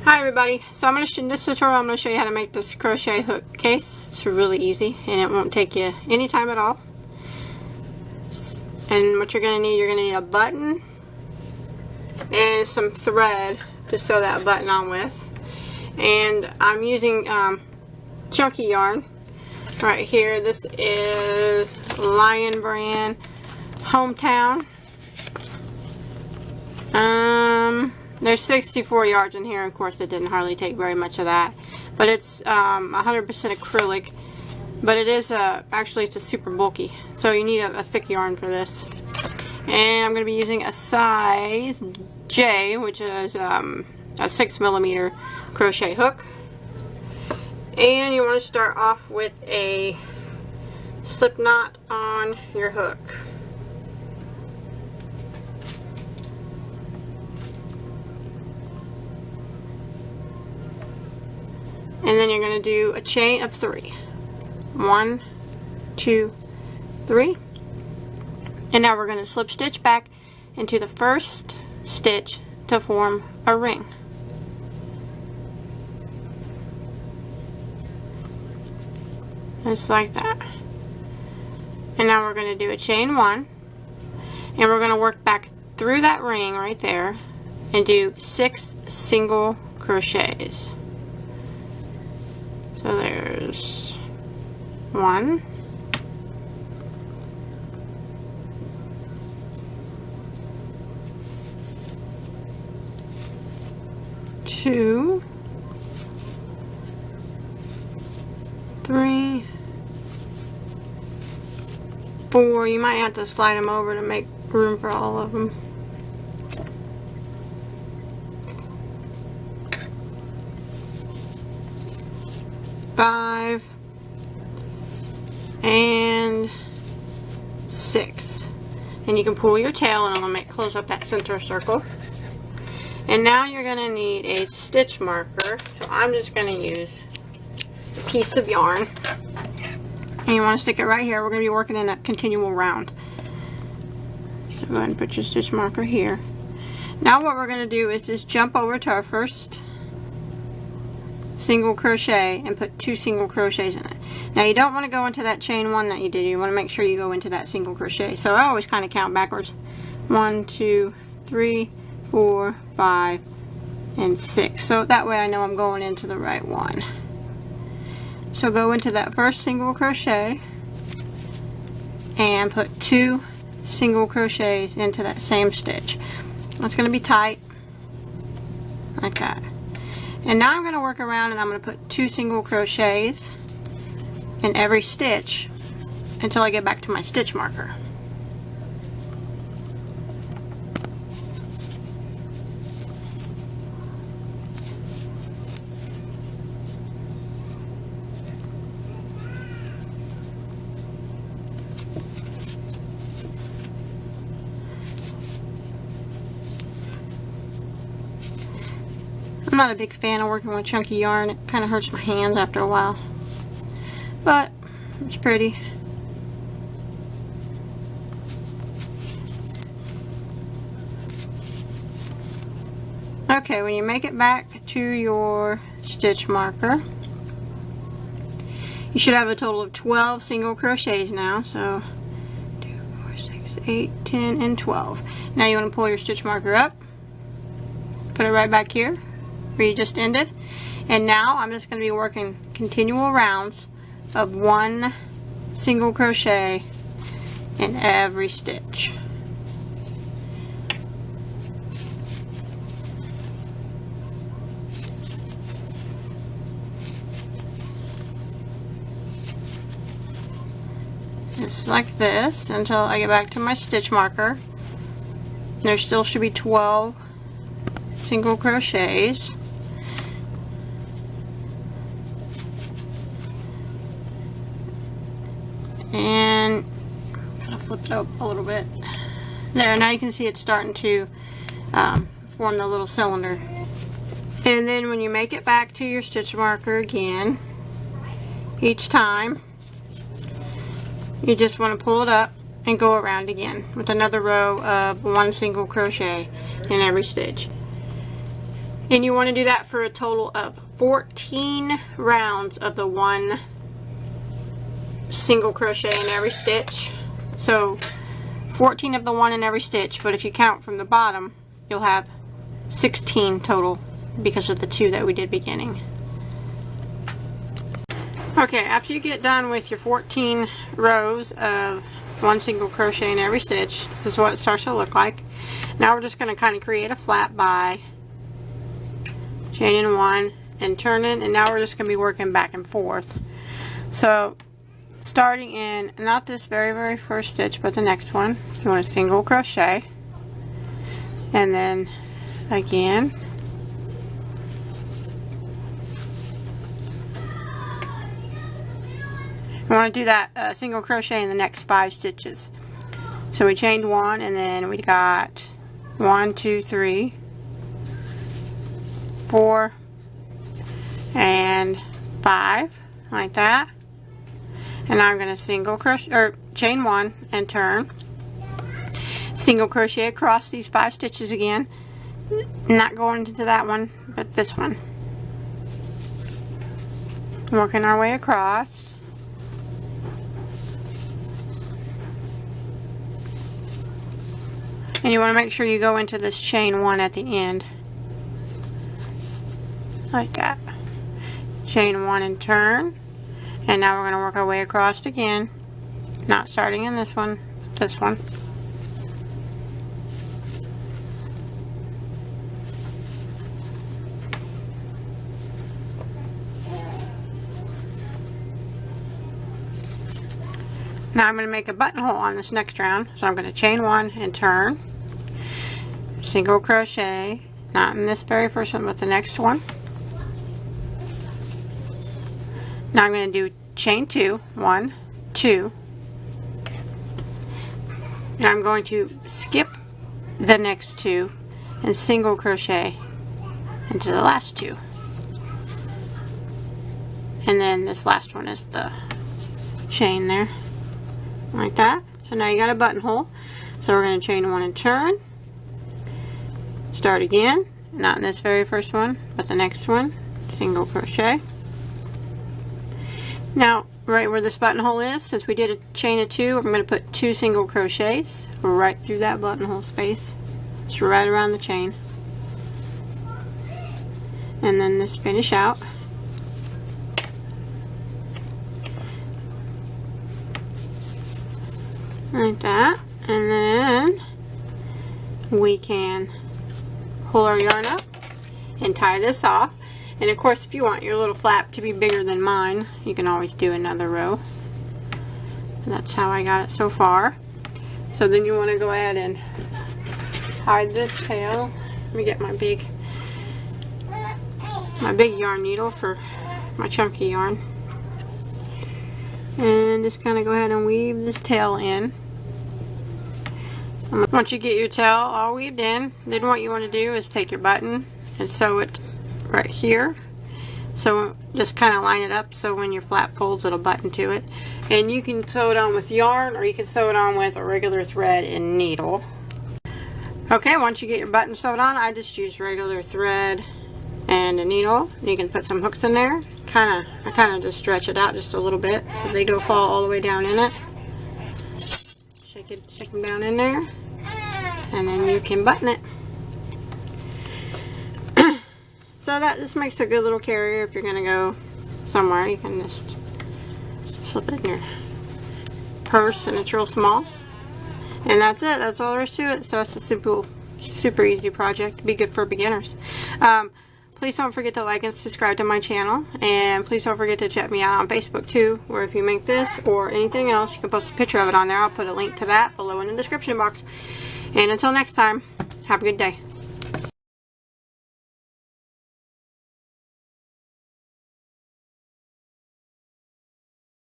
Hi everybody, so I'm going to in this tutorial I'm going to show you how to make this crochet hook case. It's really easy and it won't take you any time at all. And what you're going to need a button and some thread to sew that button on with. And I'm using chunky yarn right here. This is Lion brand Hometown. There's 64 yards in here. Of course, it didn't hardly take very much of that, but it's 100% acrylic. But it is actually it's a super bulky, so you need a thick yarn for this. And I'm going to be using a size J, which is a 6mm crochet hook. And you want to start off with a slip knot on your hook. And then you're going to do a chain of 3. 1, 2, 3. And now we're going to slip stitch back into the first stitch to form a ring. Just like that. And now we're going to do a chain 1. And we're going to work back through that ring right there and do 6 single crochets. So there's 1, 2, 3, 4. You might have to slide them over to make room for all of them. 5 and 6, and you can pull your tail and it'll close up that center circle. And now you're going to need a stitch marker, so I'm just going to use a piece of yarn, and you want to stick it right here. We're going to be working in a continual round, so go ahead and put your stitch marker here. Now what we're going to do is just jump over to our first single crochet and put 2 single crochets in it. Now you don't want to go into that chain 1 that you did. You want to make sure you go into that single crochet. So I always kind of count backwards. 1, 2, 3, 4, 5, and 6. So that way I know I'm going into the right one. So go into that first single crochet and put 2 single crochets into that same stitch. That's going to be tight, like that. And now I'm going to work around and I'm going to put 2 single crochets in every stitch until I get back to my stitch marker. I'm not a big fan of working with chunky yarn. It kind of hurts my hands after a while. But it's pretty. Okay, when you make it back to your stitch marker, you should have a total of 12 single crochets now. So 2, 4, 6, 8, 10, and 12. Now you want to pull your stitch marker up, put it right back here where you just ended, and now I'm just going to be working continual rounds of 1 single crochet in every stitch. Just like this until I get back to my stitch marker. There still should be 12 single crochets. And I'm gonna flip it up a little bit. There, now you can see it's starting to form the little cylinder. And then when you make it back to your stitch marker again, each time you just want to pull it up and go around again with another row of 1 single crochet in every stitch. And you want to do that for a total of 14 rounds of the one single crochet in every stitch. So 14 of the one in every stitch, but if you count from the bottom, you'll have 16 total because of the 2 that we did beginning. Okay, after you get done with your 14 rows of one single crochet in every stitch, this is what it starts to look like. Now we're just going to kind of create a flap by chaining 1 and turning, and now we're just going to be working back and forth. So starting in, not this very first stitch, but the next one, you want a single crochet, and then again, we want to do that single crochet in the next 5 stitches. So we chained 1, and then we got 1, 2, 3, 4, and 5, like that. And now I'm going to single crochet, or chain 1 and turn, single crochet across these 5 stitches again, not going into that one, but this one. Working our way across. And you want to make sure you go into this chain 1 at the end, like that. Chain 1 and turn, and now we're going to work our way across again, not starting in this one, this one. Now I'm going to make a buttonhole on this next round, so I'm going to chain 1 and turn, single crochet, not in this very first one, but the next one. Now I'm going to do chain 2, 1, 2. Now I'm going to skip the next 2 and single crochet into the last 2. And then this last one is the chain there, like that. So now you got a buttonhole. So we're going to chain 1 and turn, start again, not in this very first one, but the next one, single crochet. Now, right where this buttonhole is, since we did a chain of 2, I'm going to put 2 single crochets right through that buttonhole space, just right around the chain, and then this finish out. Like that, and then we can pull our yarn up and tie this off. And of course, if you want your little flap to be bigger than mine, you can always do another row. And that's how I got it so far. So then you want to go ahead and hide this tail. Let me get my big yarn needle for my chunky yarn. And just kind of go ahead and weave this tail in. Once you get your tail all weaved in, then what you want to do is take your button and sew it right here. So just kind of line it up so when your flap folds, it'll button to it. And you can sew it on with yarn, or you can sew it on with a regular thread and needle. Okay, once you get your button sewed on, I just use regular thread and a needle. You can put some hooks in there. I kind of just stretch it out just a little bit so they don't fall all the way down in it. Shake them down in there, and then you can button it. So this makes a good little carrier if you're going to go somewhere. You can just slip it in your purse, and it's real small. And that's it. That's all there is to it. So it's a simple, super easy project. Be good for beginners. Please don't forget to like and subscribe to my channel. And please don't forget to check me out on Facebook too, where if you make this or anything else, you can post a picture of it on there. I'll put a link to that below in the description box. And until next time, have a good day.